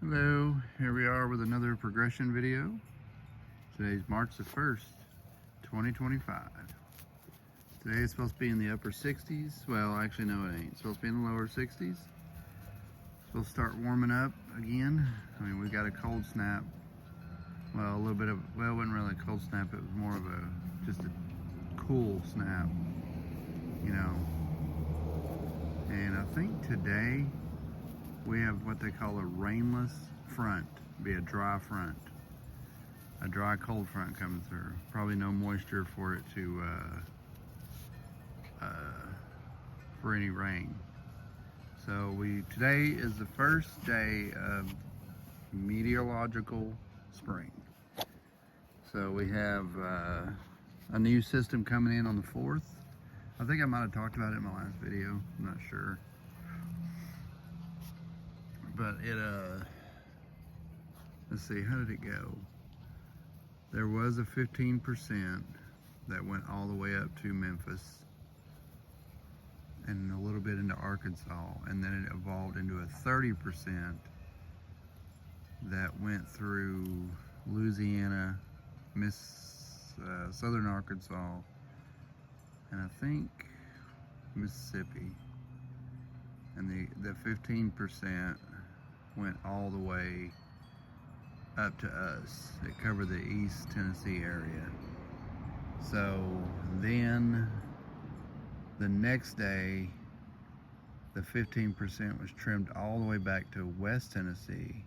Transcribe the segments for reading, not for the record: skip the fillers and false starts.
Hello, here we are with another progression video. Today's March the 1st, 2025. Today it's supposed to be in the upper 60s. Well, actually no it ain't. It's supposed to be in the lower 60s. Supposed to start warming up again. I mean, we got a cold snap. Well, a little bit of, well, it wasn't really a cold snap. It was more of just a cool snap, you know. And I think today we have what they call a rainless front, be a dry front, a dry cold front coming through. Probably no moisture for it to for any rain. So today is the first day of meteorological spring. So we have a new system coming in on the 4th. I think I might have talked about it in my last video, I'm not sure. But let's see, how did it go? There was a 15% that went all the way up to Memphis and a little bit into Arkansas, and then it evolved into a 30% that went through Louisiana, southern Arkansas, and I think Mississippi. And the 15% went all the way up to us. It covered the East Tennessee area. So then the next day, the 15% was trimmed all the way back to West Tennessee,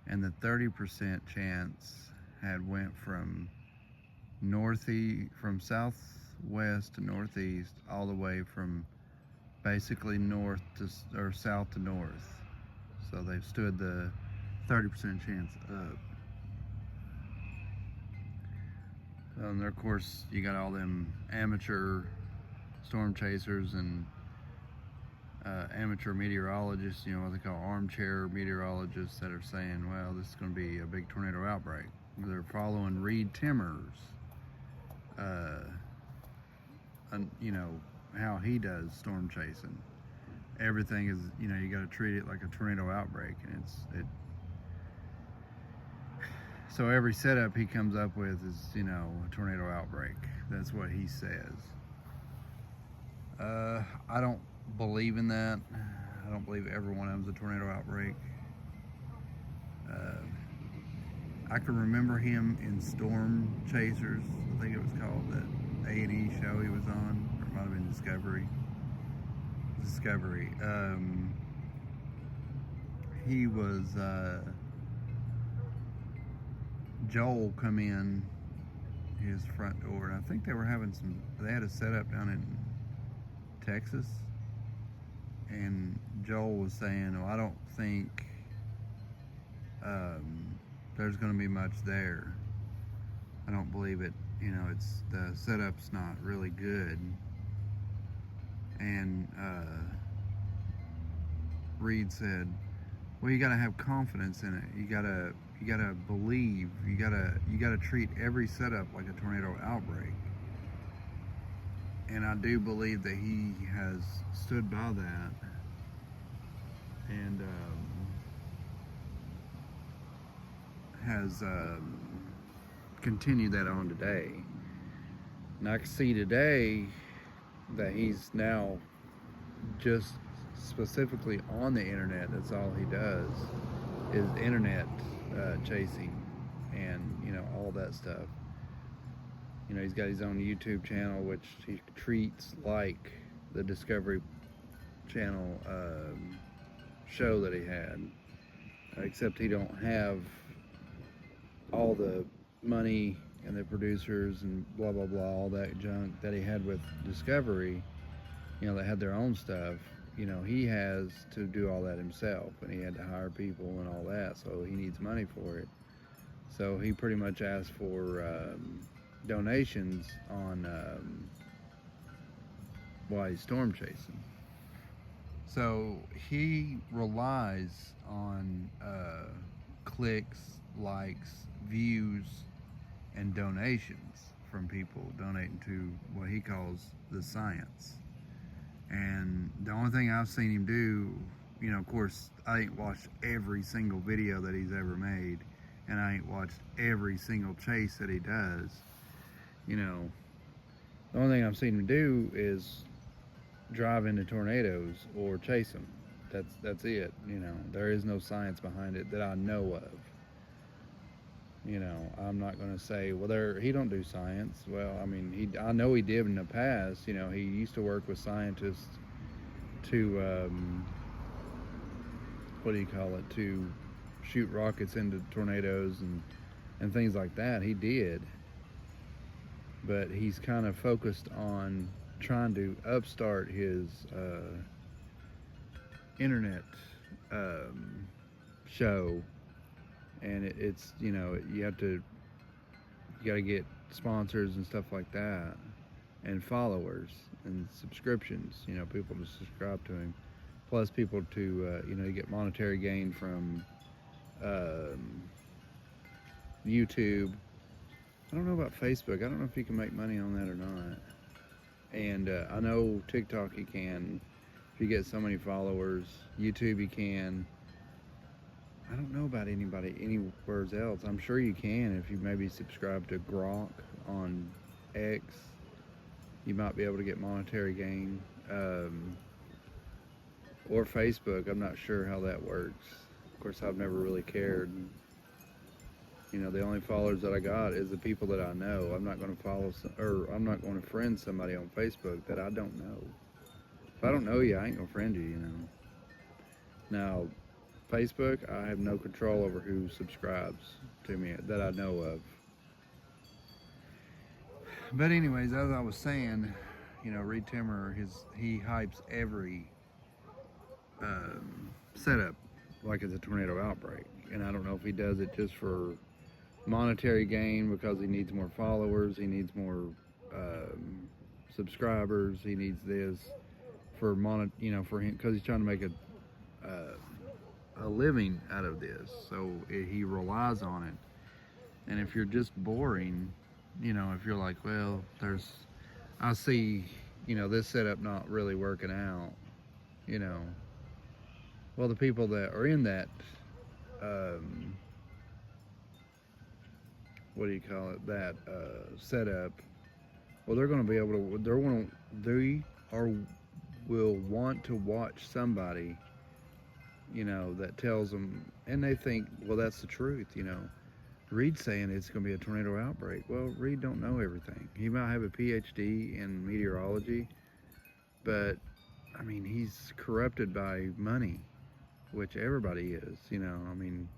and the 30% chance had went from southwest to northeast, all the way from basically north to or south to north. So they've stood the 30% chance up. And of course, you got all them amateur storm chasers and amateur meteorologists, you know, what they call armchair meteorologists, that are saying, well, this is going to be a big tornado outbreak. They're following Reed Timmer's, you know, how he does storm chasing. Everything is, you know, you got to treat it like a tornado outbreak, and so every setup he comes up with is, you know, a tornado outbreak. That's what he says. I don't believe in that. I don't believe every one of them's a tornado outbreak. I can remember him in Storm Chasers, I think it was called, that A&E show he was on, or it might have been Discovery. He was, Joel come in his front door, and I think they had a setup down in Texas, and Joel was saying, well, I don't think there's going to be much there. I don't believe it. You know, the setup's not really good. And Reed said, well, you got to have confidence in it. You got to believe. You got to treat every setup like a tornado outbreak. And I do believe that he has stood by that, and has continued that on today. And I can see today that he's now just specifically on the internet. That's all he does, is internet chasing, and, you know, all that stuff. You know, he's got his own YouTube channel, which he treats like the Discovery Channel show that he had, except he don't have all the money and the producers and blah blah blah, all that junk that he had with Discovery. You know, that had their own stuff. You know, he has to do all that himself, and he had to hire people and all that, so he needs money for it. So he pretty much asked for donations on while he's storm chasing. So he relies on clicks, likes, views, and donations from people donating to what he calls the science. And the only thing I've seen him do, you know, of course, I ain't watched every single video that he's ever made, and I ain't watched every single chase that he does. You know, the only thing I've seen him do is drive into tornadoes or chase them. That's it. You know, there is no science behind it that I know of. You know, I'm not going to say, well, he don't do science. Well, I mean, I know he did in the past. You know, he used to work with scientists to what do you call it, to shoot rockets into tornadoes and things like that. He did, but he's kind of focused on trying to upstart his internet show, and it's, you know, you got to get sponsors and stuff like that, and followers and subscriptions, you know, people to subscribe to him, plus people to you know, get monetary gain from YouTube. I don't know about Facebook. I don't know if you can make money on that or not. And I know TikTok you can, if you get so many followers. YouTube you can. I don't know about anywhere else. I'm sure you can if you maybe subscribe to Grok on X. You might be able to get monetary gain. Or Facebook. I'm not sure how that works. Of course, I've never really cared. You know, the only followers that I got is the people that I know. I'm not going to I'm not going to friend somebody on Facebook that I don't know. If I don't know you, I ain't going to friend you, you know. Now, Facebook, I have no control over who subscribes to me that I know of. But anyways, as I was saying, you know, Reed Timmer, he hypes every setup like it's a tornado outbreak. And I don't know if he does it just for monetary gain because he needs more followers, he needs more subscribers, he needs this for you know, for him, because he's trying to make a living out of this, so he relies on it. And if you're just boring, you know, if you're like, well, I see, you know, this setup not really working out, you know, well, the people that are in that what do you call it, that setup, well, they're going to be able to, they will want to watch somebody, you know, that tells them, and they think, well, that's the truth, you know. Reed's saying it's going to be a tornado outbreak. Well, Reed don't know everything. He might have a PhD in meteorology, but I mean, he's corrupted by money, which everybody is, you know. I mean,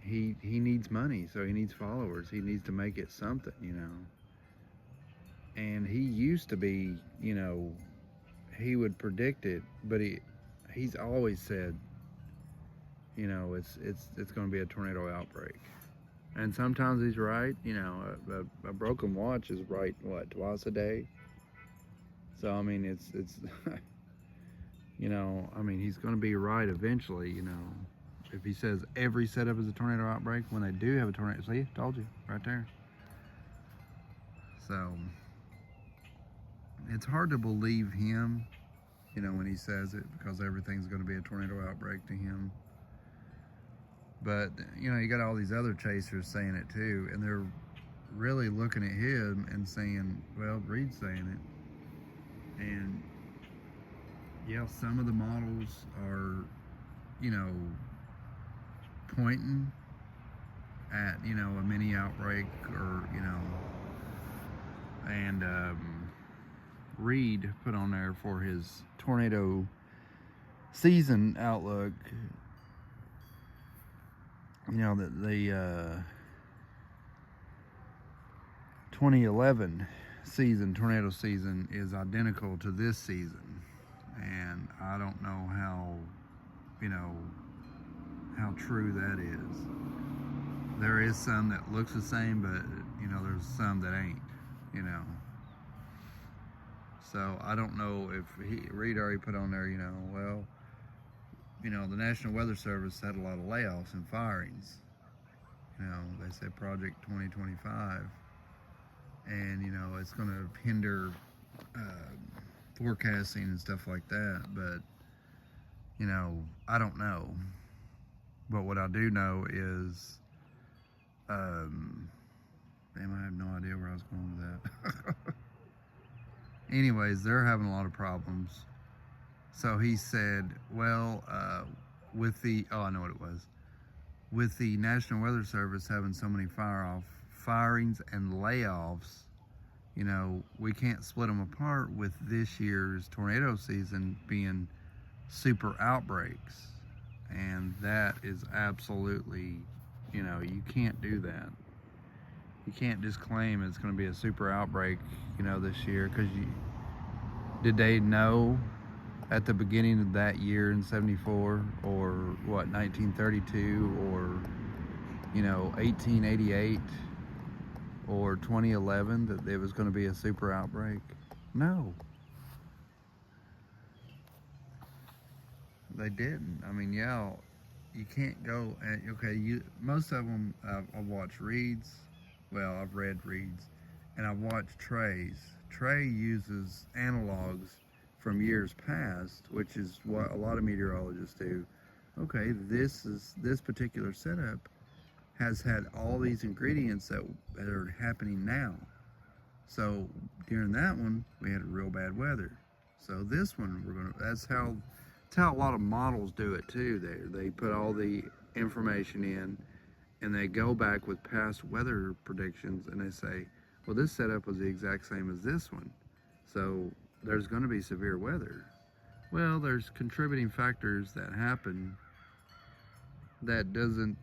he needs money, so he needs followers. He needs to make it something, you know. And he used to be, you know, he would predict it, but he's always said, you know, it's going to be a tornado outbreak. And sometimes he's right. You know, a broken watch is right, what, twice a day? So I mean, it's you know, I mean, he's going to be right eventually, you know. If he says every setup is a tornado outbreak, when they do have a tornado, see, told you, right there. So it's hard to believe him, you know, when he says it, because everything's going to be a tornado outbreak to him. But, you know, you got all these other chasers saying it too, and they're really looking at him and saying, well, Reed's saying it. And yeah, some of the models are, you know, pointing at, you know, a mini outbreak, or, you know, and Reed put on there for his tornado season outlook, you know, that the 2011 tornado season is identical to this season. And I don't know how, you know, how true that is. There is some that looks the same, but, you know, there's some that ain't, you know. So I don't know if Reed already put on there, you know, well, you know, the National Weather Service had a lot of layoffs and firings. You know, they said Project 2025, and, you know, it's going to hinder forecasting and stuff like that. But I don't know. But what I do know is, damn, I have no idea where I was going with that. Anyways, they're having a lot of problems. So he said, well, I know what it was. With the National Weather Service having so many firings and layoffs, we can't split them apart with this year's tornado season being super outbreaks. And that is absolutely, you can't do that. You can't just claim it's going to be a super outbreak, this year, because did they know at the beginning of that year in 74 or 1932 or 1888 or 2011 that it was going to be a super outbreak? No, they didn't. I mean, yeah, you can't go at, most of them I've watched Reed's. Well, I've read Reed's, and I've watched Trey's. Trey uses analogs from years past, which is what a lot of meteorologists do. Okay, this particular setup has had all these ingredients that are happening now. So during that one, we had real bad weather. So this one, that's how a lot of models do it too. They put all the information in, and they go back with past weather predictions, and they say, well, this setup was the exact same as this one, so there's going to be severe weather. Well, there's contributing factors that happen that doesn't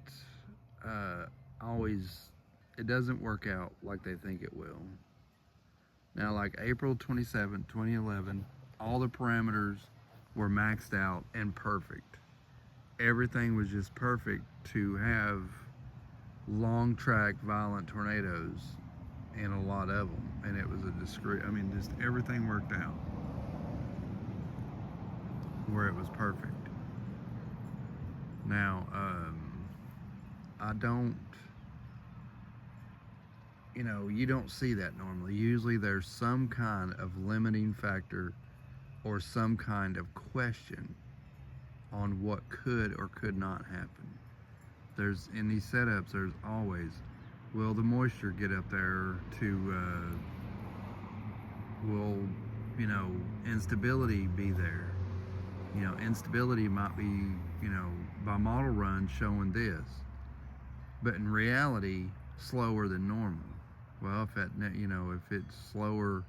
it doesn't work out like they think it will. Now, like April 27, 2011, all the parameters were maxed out and perfect. Everything was just perfect to have long track violent tornadoes, and a lot of them, and it was just everything worked out where it was perfect. Now, I don't, you don't see that normally. Usually there's some kind of limiting factor or some kind of question on what could or could not happen. In these setups, there's always, will the moisture get up there will, instability be there? Instability might be, by model run showing this, but in reality, slower than normal. Well, if it's slower,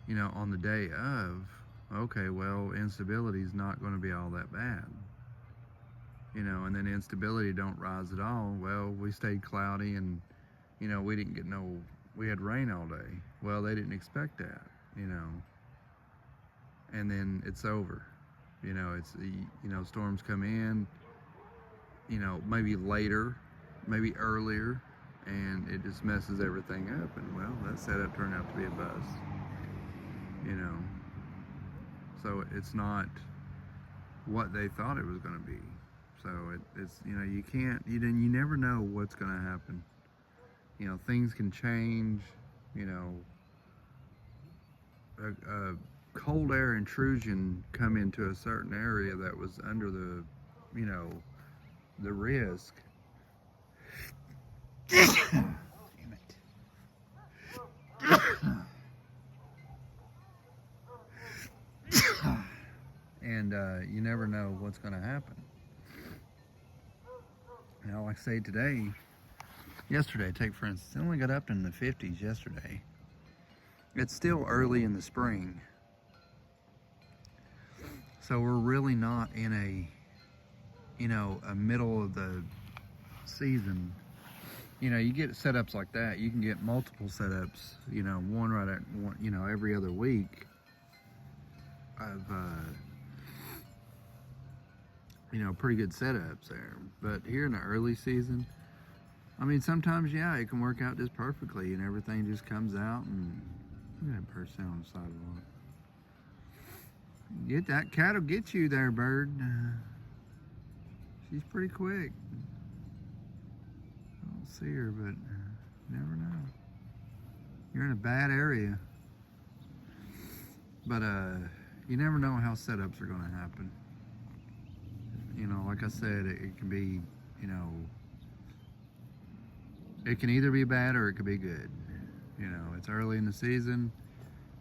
on the day of, okay, well, instability is not going to be all that bad. And then instability don't rise at all. Well, we stayed cloudy and, we didn't get we had rain all day. Well, they didn't expect that, and then it's over. Storms come in, maybe later, maybe earlier, and it just messes everything up. And well, that setup turned out to be a bust, so it's not what they thought it was going to be. So it's you never know what's going to happen. Things can change. A cold air intrusion come into a certain area that was under the risk. Damn it. And you never know what's going to happen. Like I say yesterday, take for instance, it only got up in the 50s yesterday. It's still early in the spring. So we're really not in a middle of the season. You get setups like that. You can get multiple setups, one right at one, every other week of, pretty good setups there. But here in the early season, sometimes, it can work out just perfectly and everything just comes out. And look at that bird sitting on the sidewalk. Get that cat'll get you there, bird. She's pretty quick. I don't see her, but you never know. You're in a bad area. But you never know how setups are going to happen. you know, like I said, it can be, you know, it can either be bad or it could be good. You know, it's early in the season.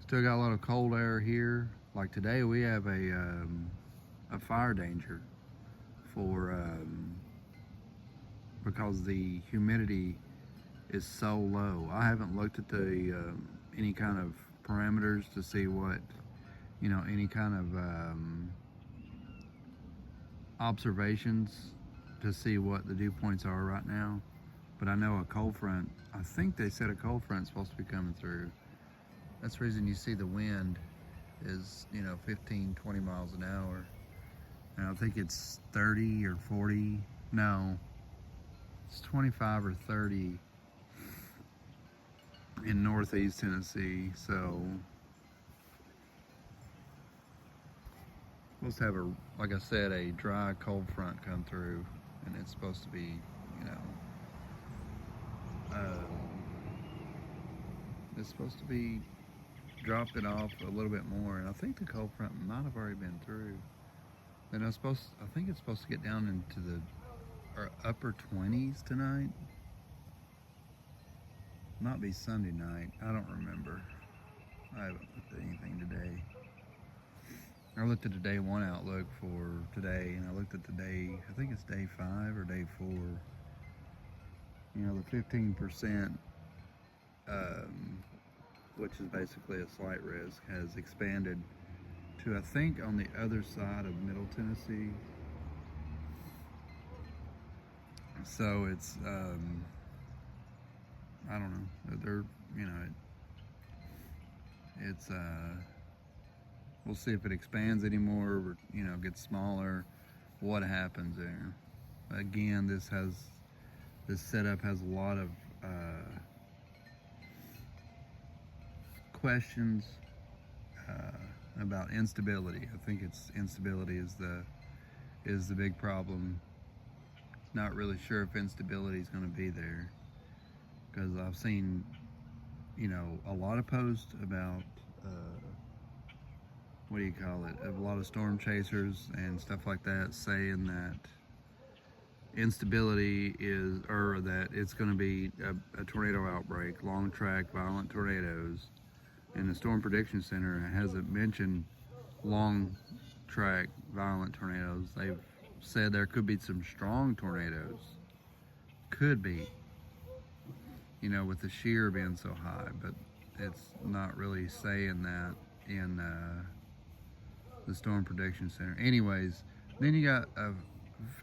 Still got a lot of cold air here. Like today, we have a fire danger for because the humidity is so low. I haven't looked at the any kind of parameters to see what, you know, any kind of observations to see what the dew points are right now. But I know a cold front, I think they said a cold front's supposed to be coming through. That's the reason you see the wind is, you know, 15, 20 miles an hour. And I think it's 30 or 40. No, it's 25 or 30 in northeast Tennessee. So supposed to have a, like I said, a dry cold front come through, and it's supposed to be, you know, it's supposed to be dropping off a little bit more, and I think the cold front might have already been through. Then I think it's supposed to get down into the upper 20s tonight. Might be Sunday night. I don't remember. I haven't looked at anything today. I looked at the day one outlook for today, and I looked at the day, I think it's day 5 or day 4. You know, the 15%, which is basically a slight risk, has expanded to, I think, on the other side of Middle Tennessee. So it's, I don't know, they're, you know, it's, we'll see if it expands anymore, or, you know, gets smaller, what happens there. Again, this setup has a lot of questions about instability. I think it's instability is the big problem. Not really sure if instability is going to be there, because I've seen, you know, a lot of posts about what do you call it? A lot of storm chasers and stuff like that saying that instability is, or that it's going to be a tornado outbreak, long track, violent tornadoes. And the Storm Prediction Center hasn't mentioned long track, violent tornadoes. They've said there could be some strong tornadoes. Could be, you know, with the shear being so high, but it's not really saying that in the Storm Prediction Center. Anyways, then you got a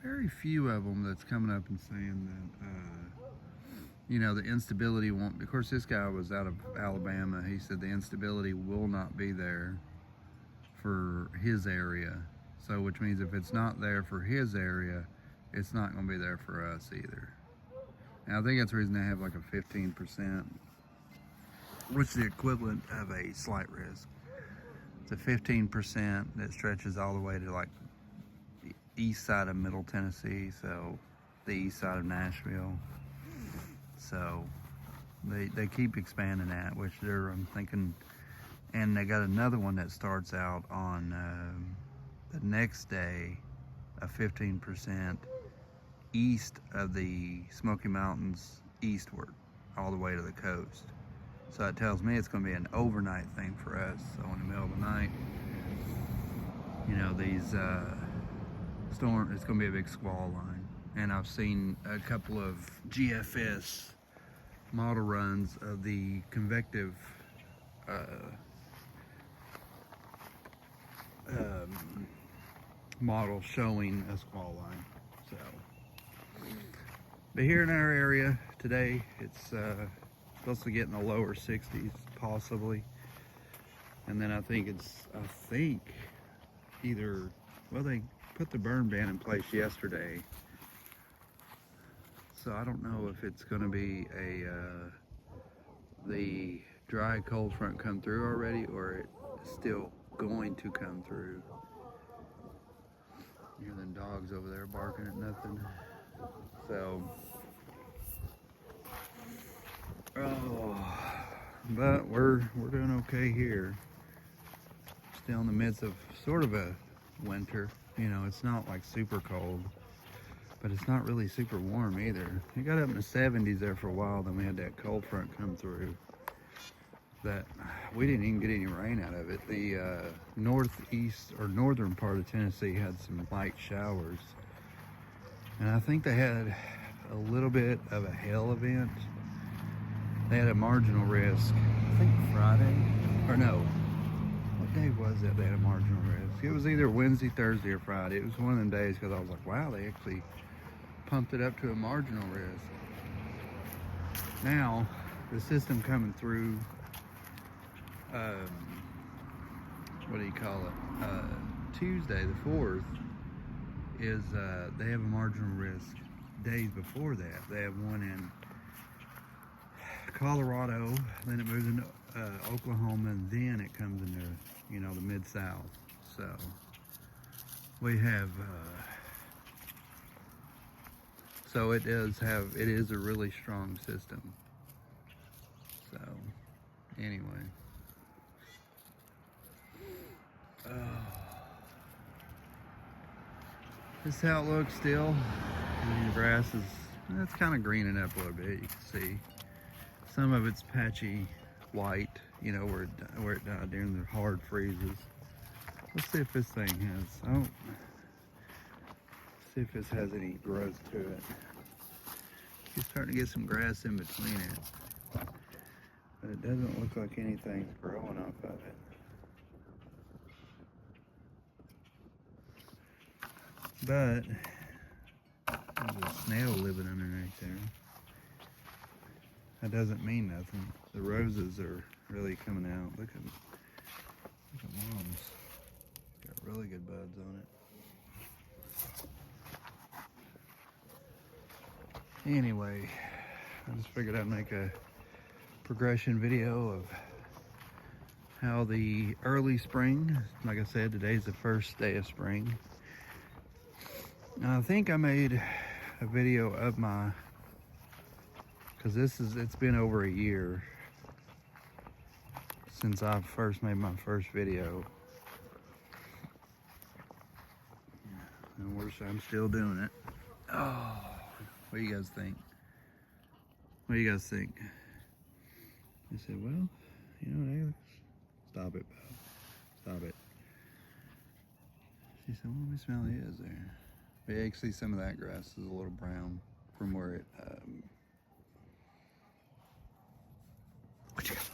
very few of them that's coming up and saying that, you know, the instability won't, of course, this guy was out of Alabama. He said the instability will not be there for his area. So, which means if it's not there for his area, it's not going to be there for us either. And I think that's the reason they have like a 15%, which is the equivalent of a slight risk. It's a 15% that stretches all the way to like the east side of Middle Tennessee, so the east side of Nashville. So they keep expanding that, which I'm thinking, and they got another one that starts out on the next day, a 15% east of the Smoky Mountains eastward, all the way to the coast. So it tells me it's going to be an overnight thing for us. So in the middle of the night, you know, these storm, it's going to be a big squall line. And I've seen a couple of GFS model runs of the convective model showing a squall line. So, but here in our area today, it's supposed to get in the lower 60s possibly, and then I think either, well, they put the burn ban in place yesterday, so I don't know if it's going to be the dry cold front come through already, or it's still going to come through. You hear them dogs over there barking at nothing. So, but we're doing okay here. Still in the midst of sort of a winter. You know, it's not like super cold, but it's not really super warm either. It got up in the 70s there for a while, then we had that cold front come through. That we didn't even get any rain out of it. The northeast or northern part of Tennessee had some light showers, and I think they had a little bit of a hail event. They had a marginal risk, I think Friday, or no, what day was it they had a marginal risk? It was either Wednesday, Thursday, or Friday. It was one of them days, because I was like, wow, they actually pumped it up to a marginal risk. Now, the system coming through, what do you call it, Tuesday the 4th, is they have a marginal risk. Days before that, they have one in Colorado, then it moves into Oklahoma, and then it comes into, you know, the Mid-South. So we have, so it is a really strong system. So anyway, this is how it looks still. I mean, the grass is, it's kind of greening up a little bit. You can see some of it's patchy white, you know, where it died during the hard freezes. Let's see if this thing has, see if this has any growth to it. You're starting to get some grass in between it, but it doesn't look like anything's growing off of it. But there's a snail living underneath there. That doesn't mean nothing. The roses are really coming out. Look at Mom's. Got really good buds on it. Anyway, I just figured I'd make a progression video of how the early spring, like I said, today's the first day of spring. Now, I think I made a video of my, because it's been over a year since I first made my first video. And I'm still doing it. Oh, what do you guys think? What do you guys think? I said, well, you know, Alex, stop it, Bob. Stop it. She said, well, let me smell it is there. But yeah, you can see some of that grass is a little brown from where it, what you got?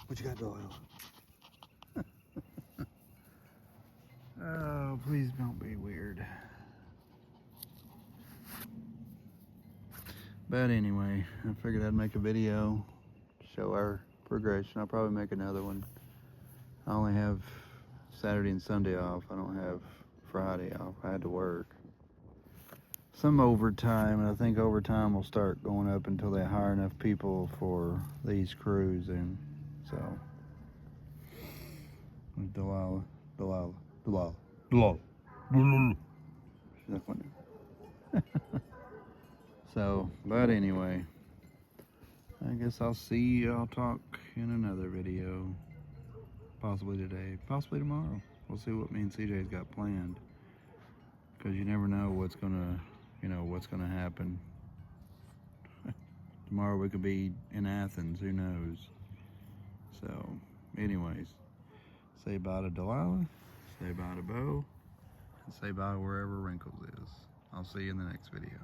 What you got, Doyle? Oh, please don't be weird. But anyway, I figured I'd make a video, show our progression. I'll probably make another one. I only have Saturday and Sunday off. I don't have Friday off. I had to work some overtime, and I think overtime will start going up until they hire enough people for these crews. And so Delilah. So, but anyway, I guess I'll talk in another video, possibly today, possibly tomorrow. We'll see what me and CJ's got planned, because you never know what's gonna happen. Tomorrow we could be in Athens, who knows? So, anyways, say bye to Delilah, say bye to Bo, and say bye wherever Wrinkles is. I'll see you in the next video.